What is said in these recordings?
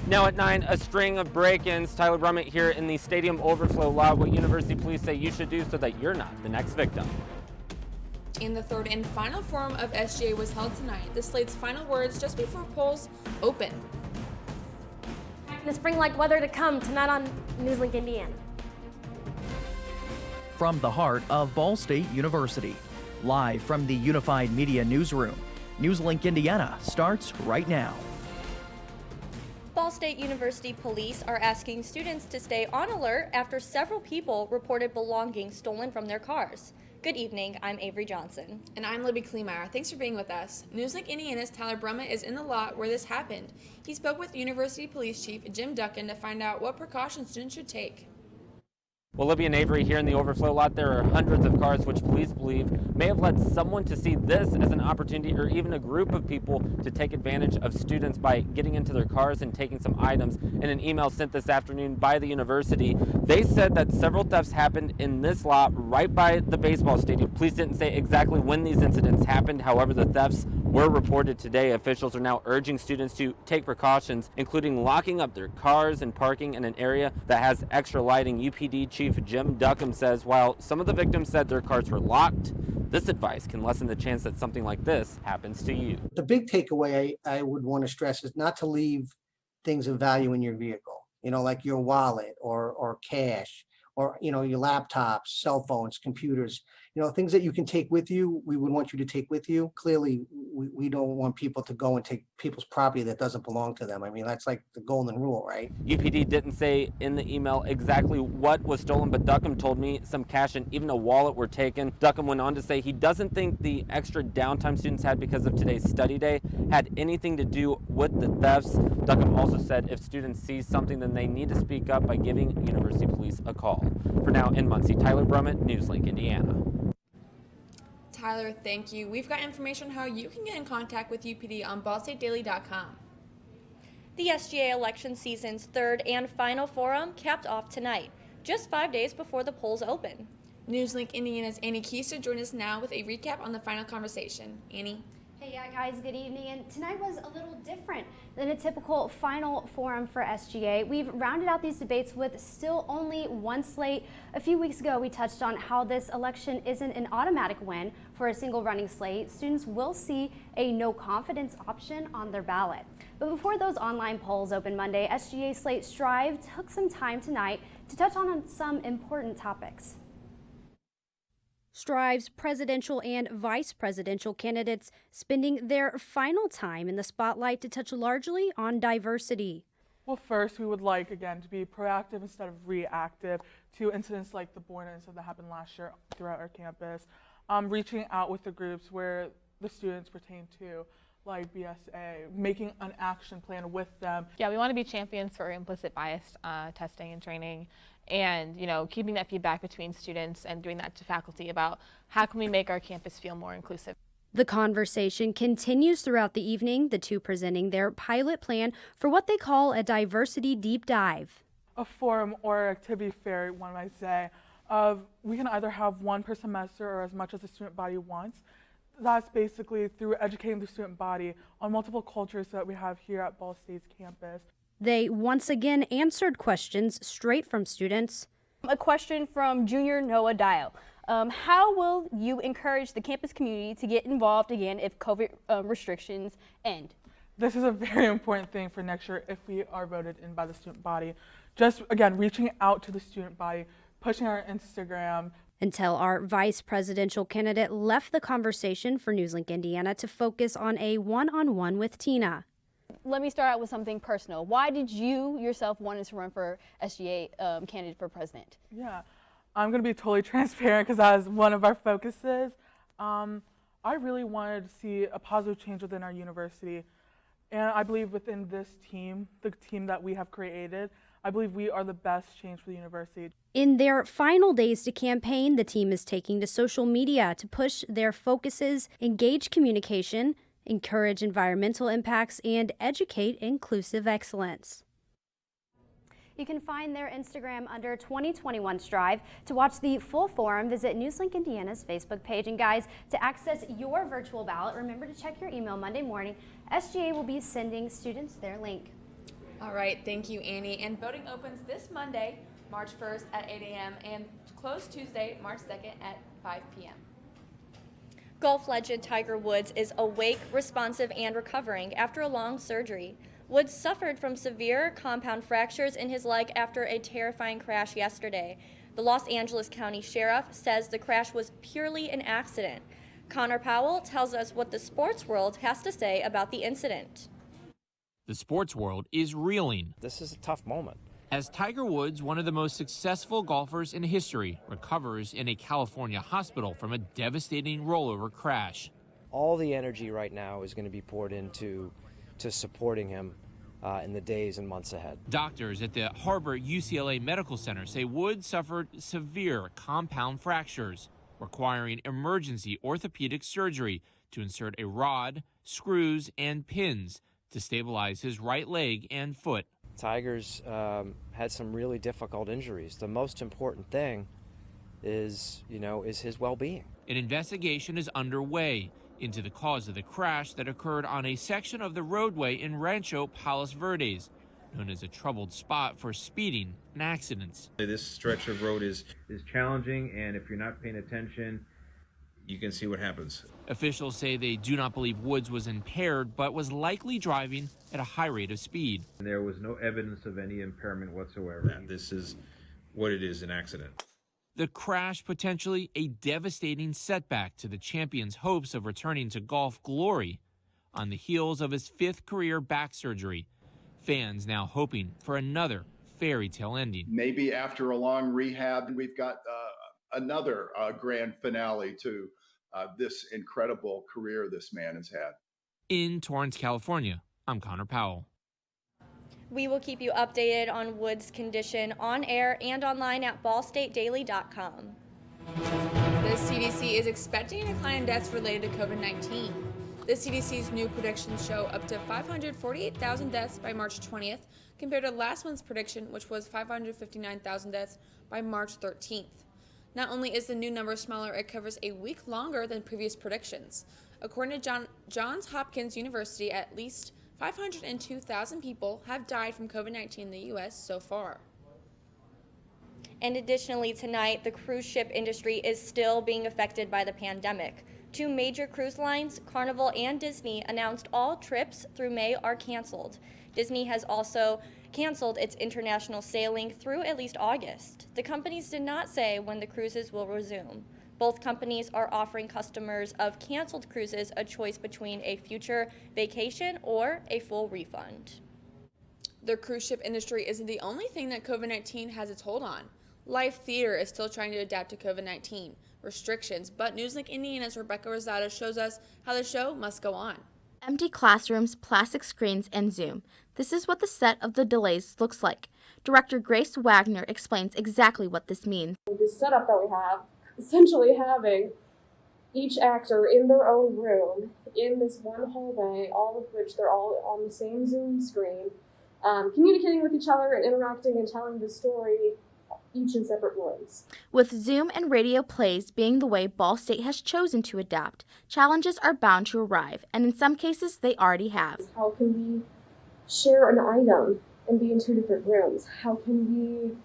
Now at 9, a string of break-ins. Tyler Brummett here in the stadium overflow lot. What University Police say you should do so that you're not the next victim. And the third and final forum of SGA was held tonight. The slate's final words just before polls open. The spring-like weather to come tonight on NewsLink Indiana. From the heart of Ball State University, live from the Unified Media Newsroom, NewsLink Indiana starts right now. Ball State University police are asking students to stay on alert after several people reported belongings stolen from their cars. Good evening, I'm Avery Johnson. And I'm Libby Kleemeyer. Thanks for being with us. NewsLink Indiana's Tyler Brummett is in the lot where this happened. He spoke with University Police Chief Jim Duckin to find out what precautions students should take. Well, Libby and Avery, here in the overflow lot, there are hundreds of cars which police believe may have led someone to see this as an opportunity, or even a group of people to take advantage of students by getting into their cars and taking some items. In an email sent this afternoon by the university, they said that several thefts happened in this lot right by the baseball stadium. Police didn't say exactly when these incidents happened. However, the thefts were reported today. Officials are now urging students to take precautions, including locking up their cars and parking in an area that has extra lighting. UPD Chief Jim Duckin says while some of the victims said their cars were locked, this advice can lessen the chance that something like this happens to you. The big takeaway I would want to stress is not to leave things of value in your vehicle, like your wallet or cash, or, your laptops, cell phones, computers, things that you can take with you, we would want you to take with you. Clearly, we don't want people to go and take people's property that doesn't belong to them. I mean, that's like the golden rule, right? UPD didn't say in the email exactly what was stolen, but Duckham told me some cash and even a wallet were taken. Duckham went on to say he doesn't think the extra downtime students had because of today's study day had anything to do with the thefts. Duckham also said if students see something, then they need to speak up by giving University Police a call. For now, in Muncie, Tyler Brummett, NewsLink, Indiana. Tyler, thank you. We've got information on how you can get in contact with UPD on ballstatedaily.com. The SGA election season's third and final forum capped off tonight, just 5 days before the polls open. NewsLink Indiana's Annie Keister joins us now with a recap on the final conversation. Annie? Hey, guys, good evening. And tonight was a little different than a typical final forum for SGA. We've rounded out these debates with still only one slate. A few weeks ago, we touched on how this election isn't an automatic win for a single running slate. Students will see a no confidence option on their ballot. But before those online polls open Monday, SGA slate Strive took some time tonight to touch on some important topics. Strive's presidential and vice presidential candidates spending their final time in the spotlight to touch largely on diversity. Well, first, we would like, again, to be proactive instead of reactive to incidents like the born incident that happened last year throughout our campus, reaching out with the groups where the students pertain to, like BSA, making an action plan with them. Yeah, we want to be champions for implicit bias testing and training, and keeping that feedback between students and doing that to faculty about how can we make our campus feel more inclusive. The conversation continues throughout the evening, the two presenting their pilot plan for what they call a diversity deep dive. A forum or activity fair, one might say, of we can either have one per semester or as much as the student body wants. That's basically through educating the student body on multiple cultures that we have here at Ball State's campus. They once again answered questions straight from students. A question from junior Noah Dial. How will you encourage the campus community to get involved again if COVID restrictions end? This is a very important thing for next year if we are voted in by the student body. Just, again, reaching out to the student body, pushing our Instagram. Until our vice presidential candidate left the conversation for NewsLink Indiana to focus on a one-on-one with Tina. Let me start out with something personal. Why did you yourself want to run for SGA candidate for president? Yeah, I'm going to be totally transparent because that is one of our focuses. I really wanted to see a positive change within our university. And I believe within this team, the team that we have created, I believe we are the best change for the university. In their final days to campaign, the team is taking to social media to push their focuses, engage communication, encourage environmental impacts, and educate inclusive excellence. You can find their Instagram under 2021 Strive. To watch the full forum, visit NewsLink Indiana's Facebook page. And guys, to access your virtual ballot, remember to check your email Monday morning. SGA will be sending students their link. All right, thank you, Annie. And voting opens this Monday, March 1st at 8 a.m. and closed Tuesday, March 2nd at 5 p.m. Golf legend Tiger Woods is awake, responsive, and recovering after a long surgery. Woods suffered from severe compound fractures in his leg after a terrifying crash yesterday. The Los Angeles County Sheriff says the crash was purely an accident. Connor Powell tells us what the sports world has to say about the incident. The sports world is reeling. This is a tough moment. As Tiger Woods, one of the most successful golfers in history, recovers in a California hospital from a devastating rollover crash. All the energy right now is going to be poured into supporting him in the days and months ahead. Doctors at the Harbor UCLA Medical Center say Woods suffered severe compound fractures, requiring emergency orthopedic surgery to insert a rod, screws, and pins to stabilize his right leg and foot. Tiger's had some really difficult injuries. The most important thing is his well-being. An investigation is underway into the cause of the crash that occurred on a section of the roadway in Rancho Palos Verdes, known as a troubled spot for speeding and accidents. This stretch of road is challenging, and if you're not paying attention, you can see what happens. Officials say they do not believe Woods was impaired, but was likely driving at a high rate of speed. There was no evidence of any impairment whatsoever. This is what it is, an accident. The crash potentially a devastating setback to the champion's hopes of returning to golf glory on the heels of his 5th career back surgery. Fans now hoping for another fairy tale ending. Maybe after a long rehab, we've got another grand finale to this incredible career this man has had. In Torrance, California, I'm Connor Powell. We will keep you updated on Woods' condition on air and online at ballstatedaily.com. The CDC is expecting a decline in deaths related to COVID-19. The CDC's new predictions show up to 548,000 deaths by March 20th, compared to last month's prediction, which was 559,000 deaths by March 13th. Not only is the new number smaller, it covers a week longer than previous predictions. According to Johns Hopkins University, at least 502,000 people have died from COVID-19 in the U.S. so far. And additionally, tonight, the cruise ship industry is still being affected by the pandemic. 2 major cruise lines, Carnival and Disney, announced all trips through May are canceled. Disney has also canceled its international sailing through at least August. The companies did not say when the cruises will resume. Both companies are offering customers of canceled cruises a choice between a future vacation or a full refund. The cruise ship industry isn't the only thing that COVID-19 has its hold on. Live theater is still trying to adapt to COVID-19 restrictions, but NewsLink Indiana's Rebecca Rosado shows us how the show must go on. Empty classrooms, plastic screens, and Zoom. This is what the set of The Delays looks like. Director Grace Wagner explains exactly what this means. The setup that we have, essentially having each actor in their own room, in this one hallway, all of which they're all on the same Zoom screen, communicating with each other and interacting and telling the story, each in separate rooms. With Zoom and radio plays being the way Ball State has chosen to adapt, challenges are bound to arrive, and in some cases they already have. How can we share an item and be in 2 different rooms? How can we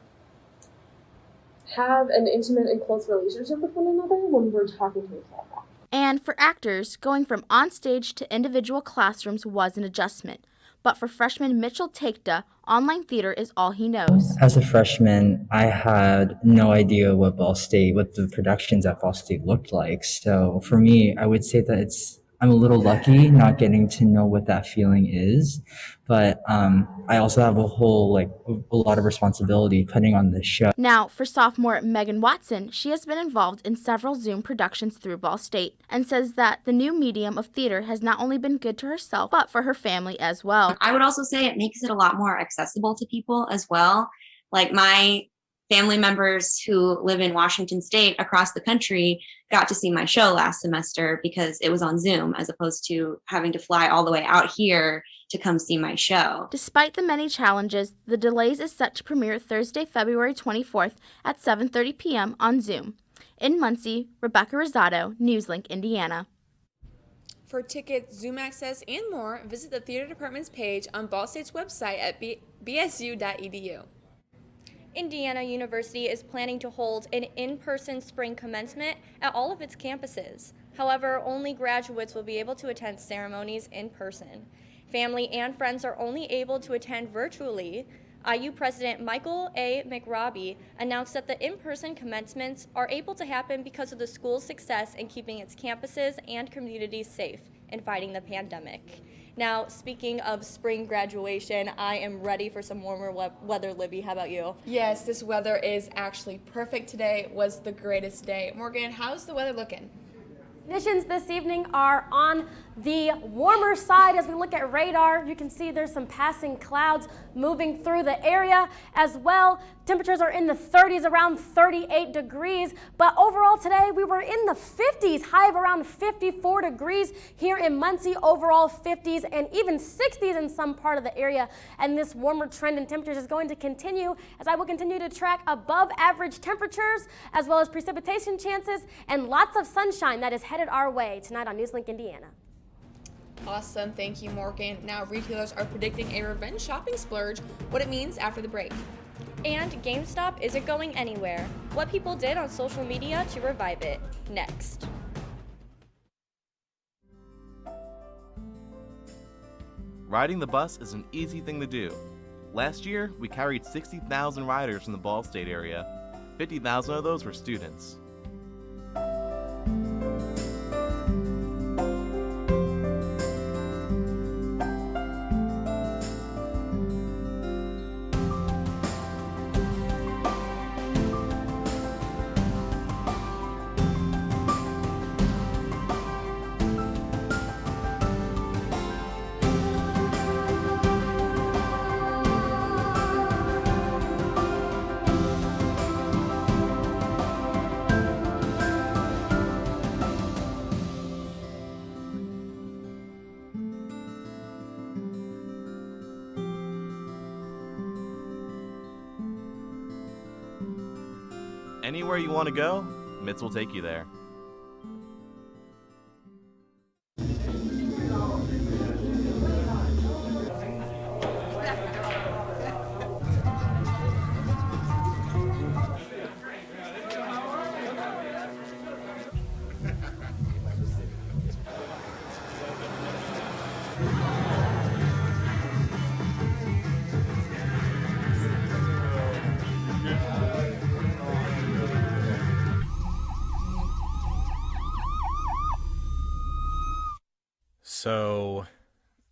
have an intimate and close relationship with one another when we're talking to each other? And for actors, going from onstage to individual classrooms was an adjustment. But for freshman Mitchell Takeda, online theater is all he knows. As a freshman, I had no idea what the productions at Ball State looked like. So for me, I would say that I'm a little lucky not getting to know what that feeling is. But I also have a lot of responsibility putting on this show. Now, for sophomore Megan Watson, she has been involved in several Zoom productions through Ball State and says that the new medium of theater has not only been good to herself, but for her family as well. I would also say it makes it a lot more accessible to people as well. Like my family members who live in Washington State across the country got to see my show last semester because it was on Zoom as opposed to having to fly all the way out here to come see my show. Despite the many challenges, The Delays is set to premiere Thursday, February 24th at 7:30 p.m. on Zoom. In Muncie, Rebecca Rosado, NewsLink, Indiana. For tickets, Zoom access, and more, visit the theater department's page on Ball State's website at bsu.edu. Indiana University is planning to hold an in-person spring commencement at all of its campuses. However, only graduates will be able to attend ceremonies in person. Family and friends are only able to attend virtually. IU President Michael A. McRobbie announced that the in-person commencements are able to happen because of the school's success in keeping its campuses and communities safe in fighting the pandemic. Now, speaking of spring graduation, I am ready for some warmer weather. Libby, how about you? Yes, this weather is actually perfect today. It was the greatest day. Morgan, how's the weather looking? Conditions this evening are on the warmer side. As we look at radar, you can see there's some passing clouds moving through the area as well. Temperatures are in the 30s, around 38 degrees. But overall today, we were in the 50s, high of around 54 degrees here in Muncie. Overall 50s and even 60s in some part of the area. And this warmer trend in temperatures is going to continue as I will continue to track above average temperatures as well as precipitation chances and lots of sunshine that is headed our way tonight on NewsLink Indiana. Awesome, thank you, Morgan. Now retailers are predicting a revenge shopping splurge, what it means after the break. And GameStop isn't going anywhere. What people did on social media to revive it. Next. Riding the bus is an easy thing to do. Last year, we carried 60,000 riders from the Ball State area. 50,000 of those were students. Anywhere you want to go, Mitts will take you there. So,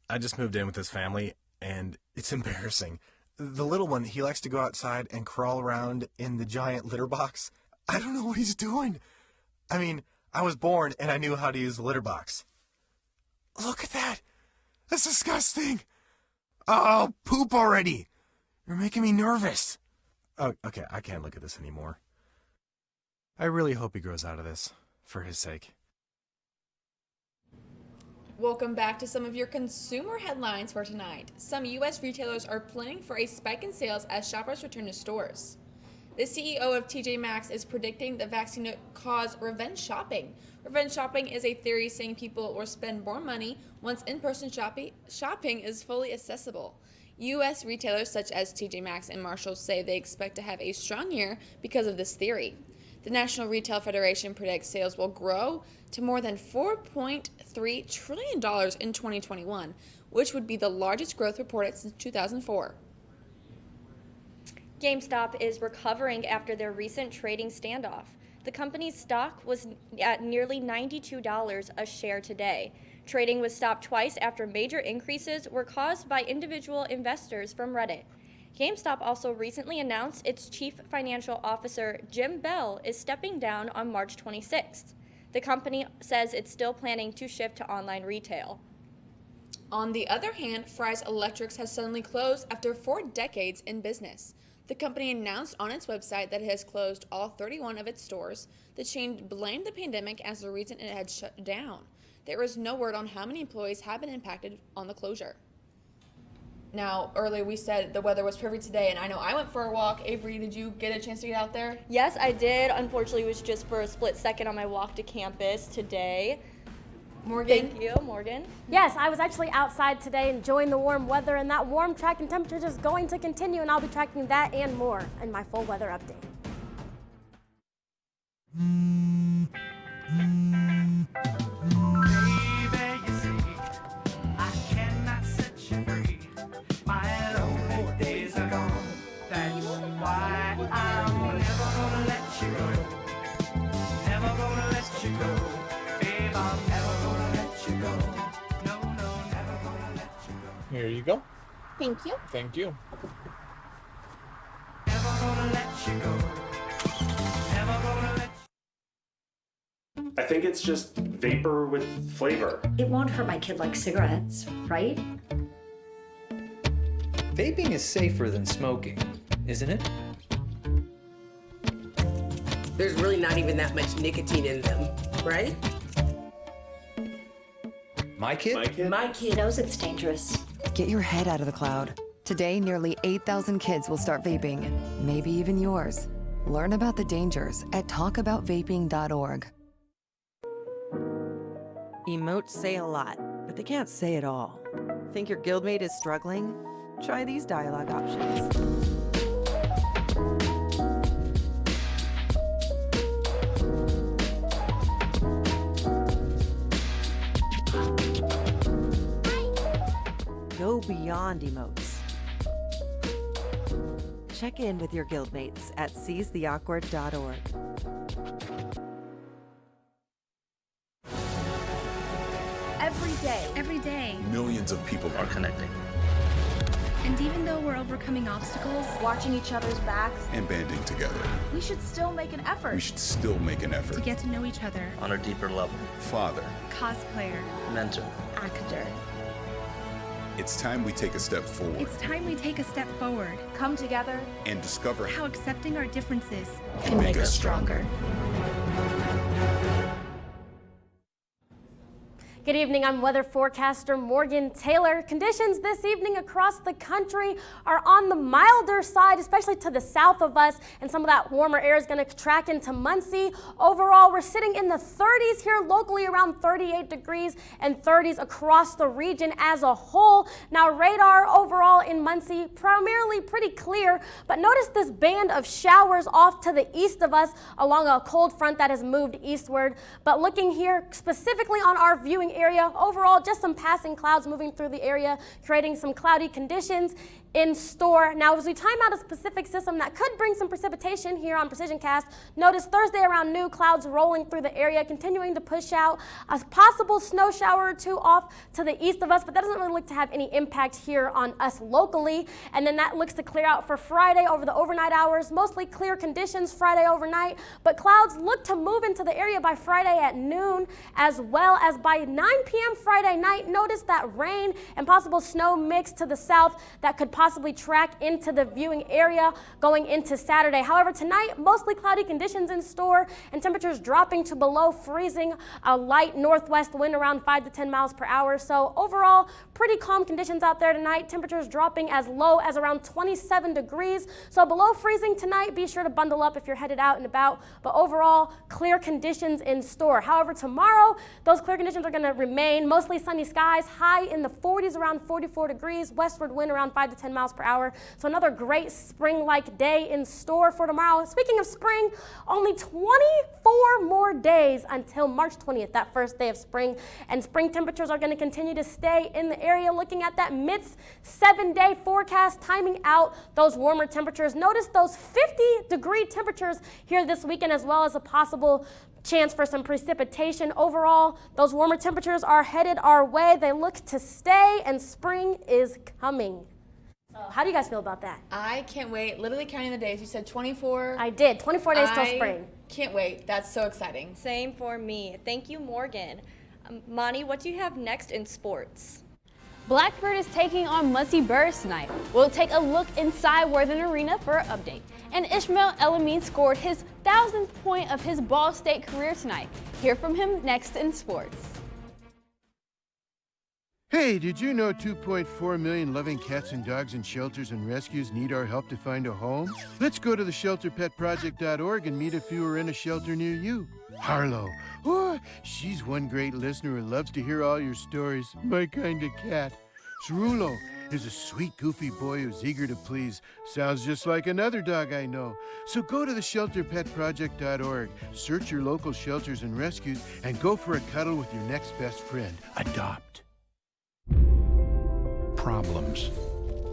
I just moved in with this family, and it's embarrassing. The little one, he likes to go outside and crawl around in the giant litter box. I don't know what he's doing. I mean, I was born and I knew how to use the litter box. Look at that. That's disgusting. Oh, poop already. You're making me nervous. Oh, okay, I can't look at this anymore. I really hope he grows out of this, for his sake. Welcome back to some of your consumer headlines for tonight. Some U.S. retailers are planning for a spike in sales as shoppers return to stores. The CEO of TJ Maxx is predicting the vaccine will cause revenge shopping. Revenge shopping is a theory saying people will spend more money once in-person shopping is fully accessible. U.S. retailers such as TJ Maxx and Marshalls say they expect to have a strong year because of this theory. The National Retail Federation predicts sales will grow to more than $4.3 trillion in 2021, which would be the largest growth reported since 2004. GameStop is recovering after their recent trading standoff. The company's stock was at nearly $92 a share today. Trading was stopped twice after major increases were caused by individual investors from Reddit. GameStop also recently announced its chief financial officer, Jim Bell, is stepping down on March 26th. The company says it's still planning to shift to online retail. On the other hand, Fry's Electrics has suddenly closed after 4 decades in business. The company announced on its website that it has closed all 31 of its stores. The chain blamed the pandemic as the reason it had shut down. There is no word on how many employees have been impacted on the closure. Now, earlier we said the weather was perfect today, and I know I went for a walk. Avery, did you get a chance to get out there? Yes, I did. Unfortunately, it was just for a split second on my walk to campus today. Morgan. Thank you, Morgan. Yes, I was actually outside today enjoying the warm weather, and that warm tracking temperature is going to continue, and I'll be tracking that and more in my full weather update. Here you go. Thank you. Thank you. I think it's just vapor with flavor. It won't hurt my kid like cigarettes, right? Vaping is safer than smoking, isn't it? There's really not even that much nicotine in them, right? My kid? My kid knows it's dangerous. Get your head out of the cloud. Today, nearly 8,000 kids will start vaping, maybe even yours. Learn about the dangers at talkaboutvaping.org. Emotes say a lot, but they can't say it all. Think your guildmate is struggling? Try these dialogue options. Go beyond emotes. Check in with your guildmates at seizetheawkward.org. Every day, millions of people are connecting. and even though we're overcoming obstacles, watching each other's backs, And banding together. we should still make an effort We should still make an effort. to get to know each other. On a deeper level. Father. Cosplayer, Mentor. actor. It's time we take a step forward It's time we take a step forward. Come together. and discover How accepting our differences can make us stronger. Good evening, I'm weather forecaster Morgan Taylor. Conditions this evening across the country are on the milder side, especially to the south of us, and some of that warmer air is going to track into Muncie. Overall, we're sitting in the 30s here locally, around 38 degrees and 30s across the region as a whole. Now, radar overall in Muncie, primarily pretty clear, but notice this band of showers off to the east of us along a cold front that has moved eastward. But looking here specifically on our viewing area, overall just some passing clouds moving through the area, creating some cloudy conditions in store. Now, as we time out a specific system that could bring some precipitation here on Precision Cast, notice Thursday around noon, clouds rolling through the area, continuing to push out a possible snow shower or two off to the east of us, but that doesn't really look to have any impact here on us locally. And then that looks to clear out for Friday over the overnight hours. Mostly clear conditions Friday overnight, but clouds look to move into the area by Friday at noon, as well as by 9 p.m. Friday night. Notice that rain and possible snow mix to the south that could possibly track into the viewing area going into Saturday. However, tonight, mostly cloudy conditions in store and temperatures dropping to below freezing, a light northwest wind around 5 to 10 miles per hour. So overall, pretty calm conditions out there tonight. Temperatures dropping as low as around 27 degrees. So below freezing tonight. Be sure to bundle up if you're headed out and about. But overall, clear conditions in store. However, tomorrow, those clear conditions are going to remain. Mostly sunny skies, high in the 40s, around 44 degrees. Westward wind around 5 to 10 miles per hour. So another great spring-like day in store for tomorrow. Speaking of spring, only 24 more days until March 20th, that first day of spring. And spring temperatures are going to continue to stay in the area. Looking at that mid-7-day forecast, timing out those warmer temperatures. Notice those 50-degree temperatures here this weekend, as well as a possible chance for some precipitation. Overall, those warmer temperatures are headed our way. They look to stay, and spring is coming. How do you guys feel about that? I can't wait. Literally counting the days. You said 24. I did. 24 days till spring. Can't wait. That's so exciting. Same for me. Thank you, Morgan. Monty, what do you have next in sports? Blackbird is taking on Muncie Birds tonight. We'll take a look inside Worthing Arena for an update. And Ishmael Elamine scored his 1,000th point of his Ball State career tonight. Hear from him next in sports. Hey, did you know 2.4 million loving cats and dogs in shelters and rescues need our help to find a home? Let's go to theshelterpetproject.org and meet if you are in a shelter near you. Harlow. Oh, she's one great listener who loves to hear all your stories. My kind of cat. Cerulo is a sweet, goofy boy who's eager to please. Sounds just like another dog I know. So go to theshelterpetproject.org, search your local shelters and rescues, and go for a cuddle with your next best friend. Adopt. Problems.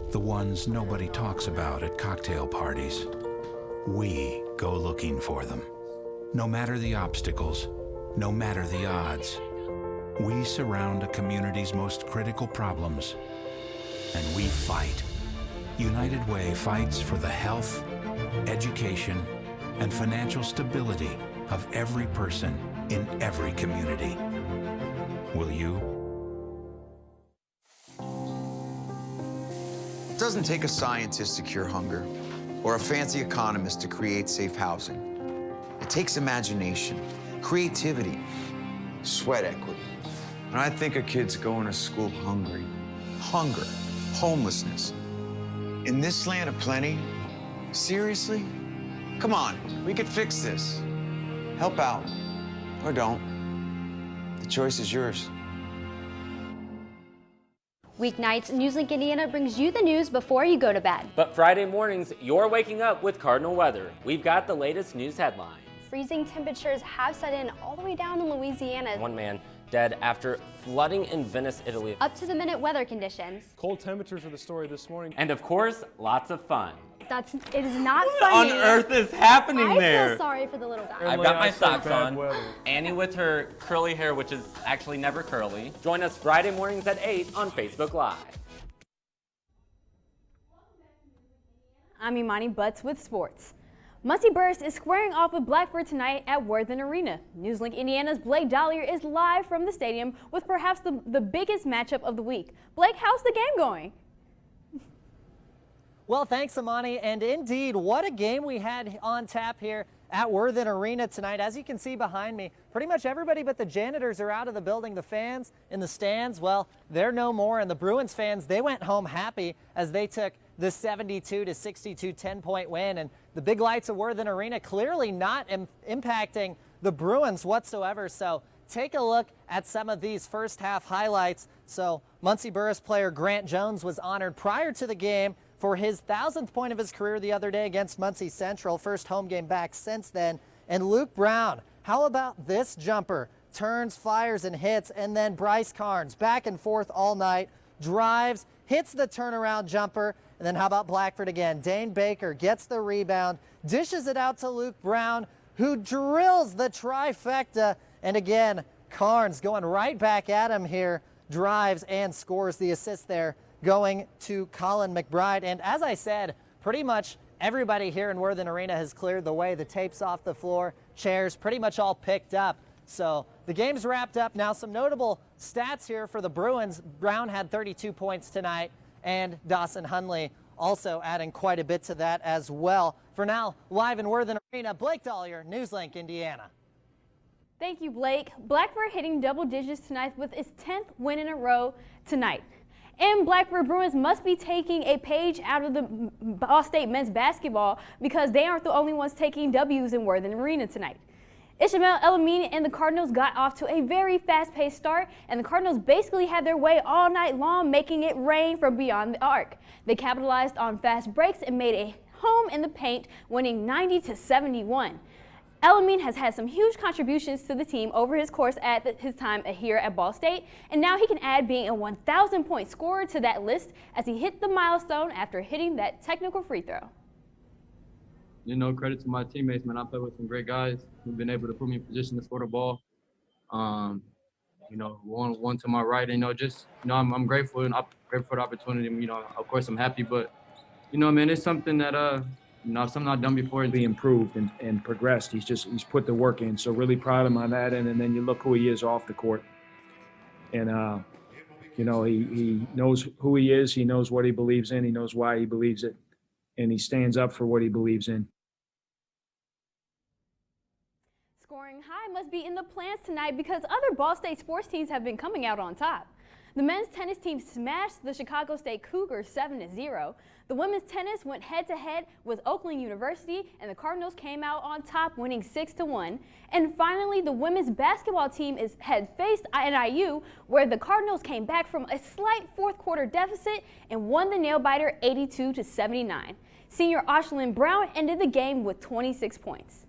The ones nobody talks about at cocktail parties. We go looking for them. No matter the obstacles, no matter the odds, we surround a community's most critical problems, and we fight. United Way fights for the health, education, and financial stability of every person in every community. Will you? It doesn't take a scientist to cure hunger or a fancy economist to create safe housing. It takes imagination, creativity, sweat equity. And I think of kids going to school hungry. Hunger, homelessness. In this land of plenty, seriously? Come on, we could fix this. Help out, or don't. The choice is yours. Weeknights, NewsLink Indiana brings you the news before you go to bed. But Friday mornings, you're waking up with Cardinal weather. We've got the latest news headlines. Freezing temperatures have set in all the way down in Louisiana. One man dead after flooding in Venice, Italy. Up to the minute weather conditions. Cold temperatures are the story this morning. And of course, lots of fun. It is not funny. What on earth is happening there? I feel sorry for the little guy. I've got my socks on. Annie with her curly hair, which is actually never curly. Join us Friday mornings at 8 on Facebook Live. I'm Imani Butts with sports. Muncie Burst is squaring off with Blackford tonight at Worthen Arena. NewsLink Indiana's Blake Dollier is live from the stadium with perhaps the biggest matchup of the week. Blake, how's the game going? Well, thanks, Imani, and indeed, what a game we had on tap here at Worthen Arena tonight. As you can see behind me, pretty much everybody but the janitors are out of the building. The fans in the stands, well, they're no more, and the Bruins fans, they went home happy as they took the 72-62 10-point win, and the big lights of Worthen Arena clearly not impacting the Bruins whatsoever. So take a look at some of these first half highlights. So Muncie Burris player Grant Jones was honored prior to the game for his 1,000th point of his career the other day against Muncie Central, first home game back since then. And Luke Brown, how about this jumper? Turns, fires, and hits, and then Bryce Carnes, back and forth all night, drives, hits the turnaround jumper, and then how about Blackford again? Dane Baker gets the rebound, dishes it out to Luke Brown, who drills the trifecta, and again, Carnes going right back at him here, drives and scores the assist there, going to Colin McBride. And as I said, pretty much everybody here in Worthen Arena has cleared the way. The tape's off the floor, chairs pretty much all picked up. So the game's wrapped up. Now some notable stats here for the Bruins. Brown had 32 points tonight, and Dawson Hunley also adding quite a bit to that as well. For now, live in Worthen Arena, Blake Dollier, NewsLink, Indiana. Thank you, Blake. Blackford hitting double digits tonight with its 10th win in a row tonight. And Blackford Bruins must be taking a page out of the Ball State men's basketball because they aren't the only ones taking W's in Worthen Arena tonight. Ishmael Elamine and the Cardinals got off to a very fast-paced start, and the Cardinals basically had their way all night long, making it rain from beyond the arc. They capitalized on fast breaks and made a home in the paint, winning 90-71. Elamine has had some huge contributions to the team over his course at his time here at Ball State, and now he can add being a 1,000-point scorer to that list as he hit the milestone after hitting that technical free throw. You know, credit to my teammates, man. I play with some great guys who've been able to put me in position to score the ball. You know, one to my right. You know, just I'm grateful and grateful for the opportunity. You know, of course I'm happy, but you know, man, it's something that something I've done before. He improved and progressed. He's put the work in. So really proud of him on that. And then you look who he is off the court. And you know, he knows who he is. He knows what he believes in. He knows why he believes it. And he stands up for what he believes in. Scoring high must be in the plans tonight because other Ball State sports teams have been coming out on top. The men's tennis team smashed the Chicago State Cougars 7-0. The women's tennis went head-to-head with Oakland University, and the Cardinals came out on top, winning 6-1. And finally, the women's basketball team had faced NIU, where the Cardinals came back from a slight fourth-quarter deficit and won the nail-biter 82-79. Senior Ashlyn Brown ended the game with 26 points.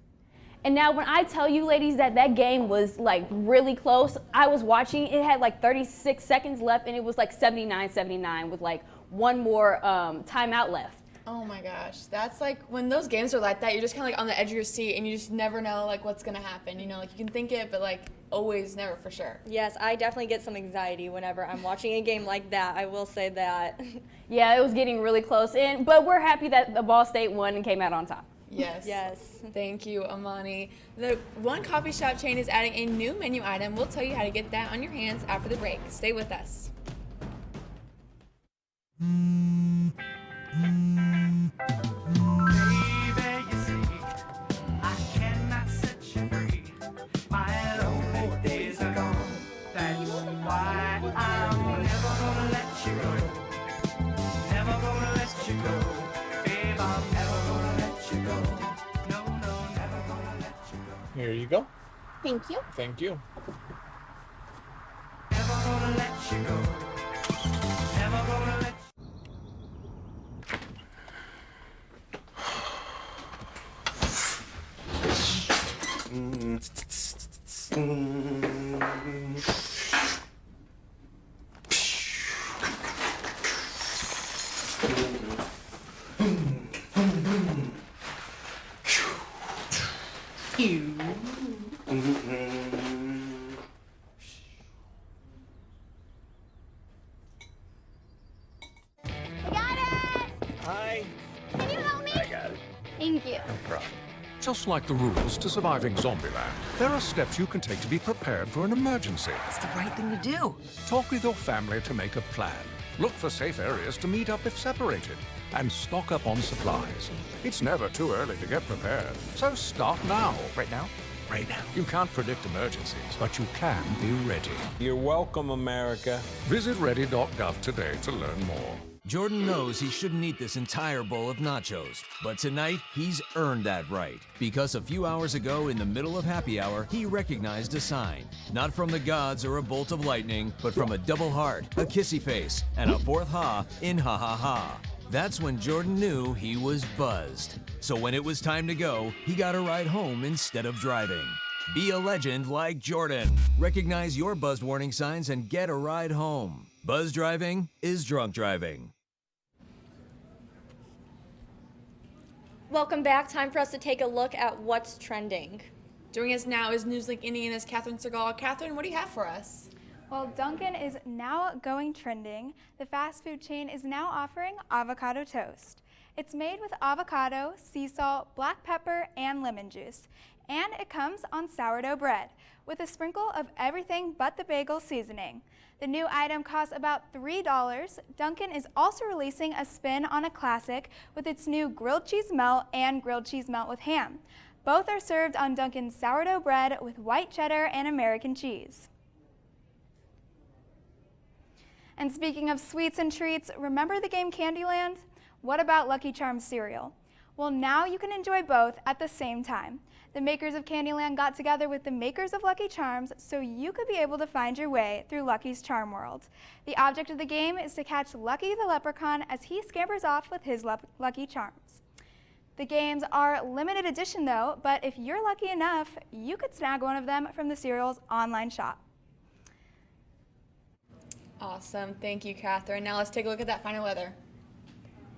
And now when I tell you, ladies, that game was like really close, I was watching, it had like 36 seconds left, and it was like 79-79 with like one more timeout left. Oh my gosh, that's like when those games are like that, you're just kind of like on the edge of your seat and you just never know like what's gonna happen. You know, like you can think it, but like always never for sure. Yes, I definitely get some anxiety whenever I'm watching a game like that. I will say that. Yeah, it was getting really close, but we're happy that the Ball State won and came out on top. Yes. Yes. Thank you, Amani. The one coffee shop chain is adding a new menu item. We'll tell you how to get that on your hands after the break. Stay with us. Here you go. Thank you. Thank you. Thank you. Just like the rules to surviving Zombieland, there are steps you can take to be prepared for an emergency. It's the right thing to do. Talk with your family to make a plan. Look for safe areas to meet up if separated. And stock up on supplies. It's never too early to get prepared, so start now. Right now? Right now. You can't predict emergencies, but you can be ready. You're welcome, America. Visit ready.gov today to learn more. Jordan knows he shouldn't eat this entire bowl of nachos, but tonight he's earned that right. Because a few hours ago, in the middle of happy hour, he recognized a sign. Not from the gods or a bolt of lightning, but from a double heart, a kissy face, and a fourth ha in ha ha ha. That's when Jordan knew he was buzzed. So when it was time to go, he got a ride home instead of driving. Be a legend like Jordan. Recognize your buzzed warning signs and get a ride home. Buzz driving is drunk driving. Welcome back. Time for us to take a look at what's trending. Joining us now is NewsLink Indiana's Catherine Segal. Catherine, what do you have for us? Well, Dunkin' is now going trending. The fast food chain is now offering avocado toast. It's made with avocado, sea salt, black pepper, and lemon juice. And it comes on sourdough bread with a sprinkle of everything but the bagel seasoning. The new item costs about $3. Dunkin' is also releasing a spin on a classic with its new grilled cheese melt and grilled cheese melt with ham. Both are served on Dunkin's sourdough bread with white cheddar and American cheese. And speaking of sweets and treats, remember the game Candyland? What about Lucky Charms cereal? Well, now you can enjoy both at the same time. The makers of Candyland got together with the makers of Lucky Charms so you could be able to find your way through Lucky's Charm World. The object of the game is to catch Lucky the Leprechaun as he scampers off with his Lucky Charms. The games are limited edition though, but if you're lucky enough, you could snag one of them from the cereal's online shop. Awesome. Thank you, Catherine. Now let's take a look at that final weather.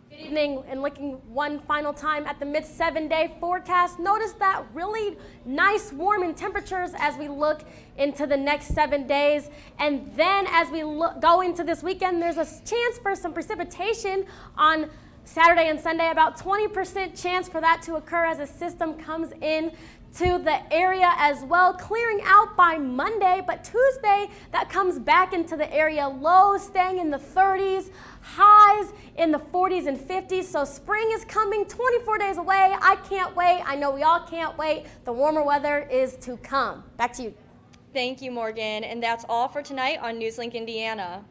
Good evening, and looking one final time at the mid 7-day forecast. Notice that really nice warming temperatures as we look into the next 7 days. And then as we go into this weekend, there's a chance for some precipitation on Saturday and Sunday, about 20% chance for that to occur as a system comes in to the area as well, clearing out by Monday, but Tuesday that comes back into the area. Lows staying in the 30s, highs in the 40s and 50s. So spring is coming, 24 days away. I can't wait. I know we all can't wait. The warmer weather is to come. Back to you. Thank you, Morgan. And that's all for tonight on NewsLink Indiana.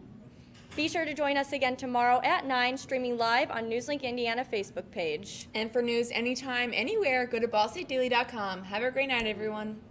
Be sure to join us again tomorrow at 9, streaming live on NewsLink Indiana Facebook page. And for news anytime, anywhere, go to ballstatedaily.com. Have a great night, everyone.